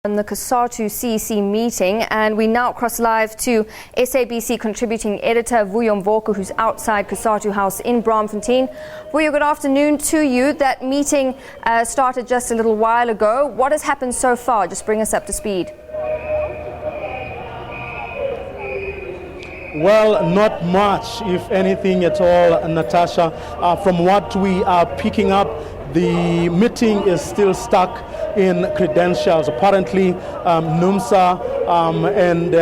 On the Cosatu CEC meeting, and we now cross live to SABC contributing editor Vuyo Mvoko, who's outside Cosatu House in Braamfontein. Vuyo, good afternoon to you. That meeting started just a little while ago. What has happened so far? Just bring us up to speed. Well, not much, if anything at all, Natasha. From what we are picking up, the meeting is still stuck in credentials. Apparently, NUMSA and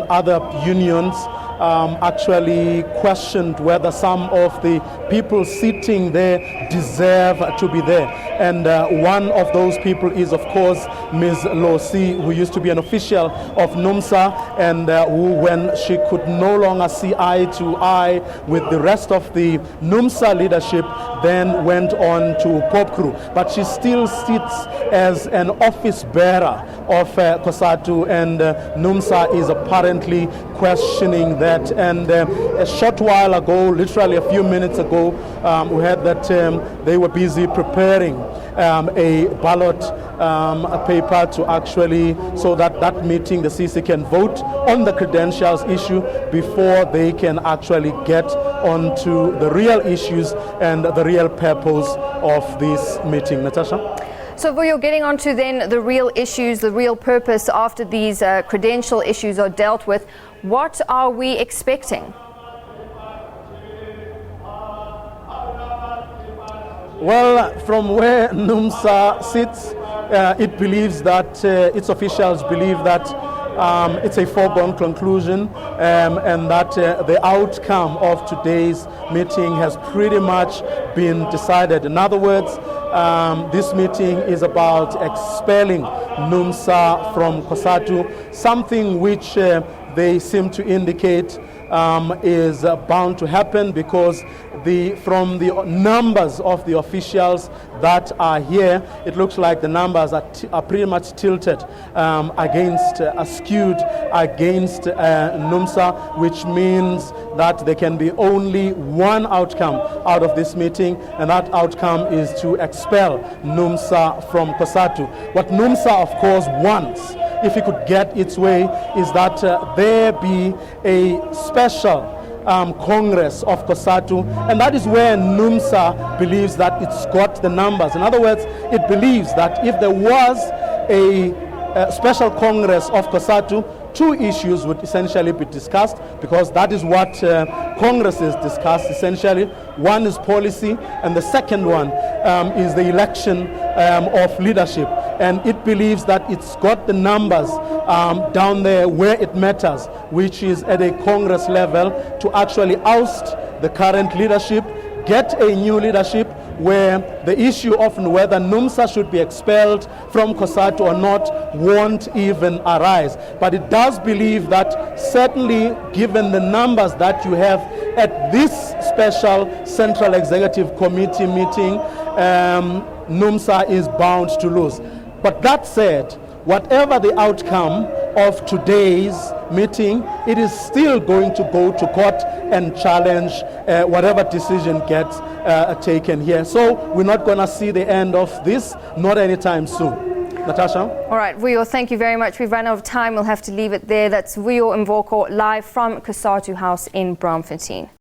other unions actually questioned whether some of the people sitting there deserve to be there. And one of those people is, of course, Ms. Losi, who used to be an official of NUMSA, and who, when she could no longer see eye to eye with the rest of the NUMSA leadership, then went on to Pop Crew. But she still sits as an office bearer of Cosatu, and NUMSA is apparently questioning that. And a short while ago, literally a few minutes ago, we heard that they were busy preparing a ballot paper to actually, so that that meeting, the CEC, can vote on the credentials issue before they can actually get onto the real issues and the real purpose of this meeting. Natasha? So Vuyo, getting on to then the real issues, the real purpose after these credential issues are dealt with, what are we expecting? Well, from where NUMSA sits, it believes that, its officials believe that it's a foregone conclusion, and that the outcome of today's meeting has pretty much been decided. In other words, this meeting is about expelling NUMSA from Cosatu, something which they seem to indicate is bound to happen, because from the numbers of the officials that are here, it looks like the numbers are pretty much tilted skewed against NUMSA, which means that there can be only one outcome out of this meeting, and that outcome is to expel NUMSA from Cosatu. What NUMSA, of course, wants, if it could get its way, is that there be a special Congress of Cosatu, and that is where NUMSA believes that it's got the numbers. In other words, it believes that if there was a special Congress of Cosatu, two issues would essentially be discussed, because that is what Congresses discuss essentially. One is policy, and the second one is the election of leadership. And it believes that it's got the numbers down there where it matters, which is at a Congress level, to actually oust the current leadership, get a new leadership, where the issue of whether NUMSA should be expelled from Cosatu or not won't even arise. But it does believe that, certainly given the numbers that you have at this special Central Executive Committee meeting, NUMSA is bound to lose. But that said, whatever the outcome of today's meeting, it is still going to go to court and challenge whatever decision gets taken here. So we're not going to see the end of this, not anytime soon. Natasha? All right, Vuyo, thank you very much. We've run out of time. We'll have to leave it there. That's Vuyo Mvoko live from Cosatu House in Braamfontein.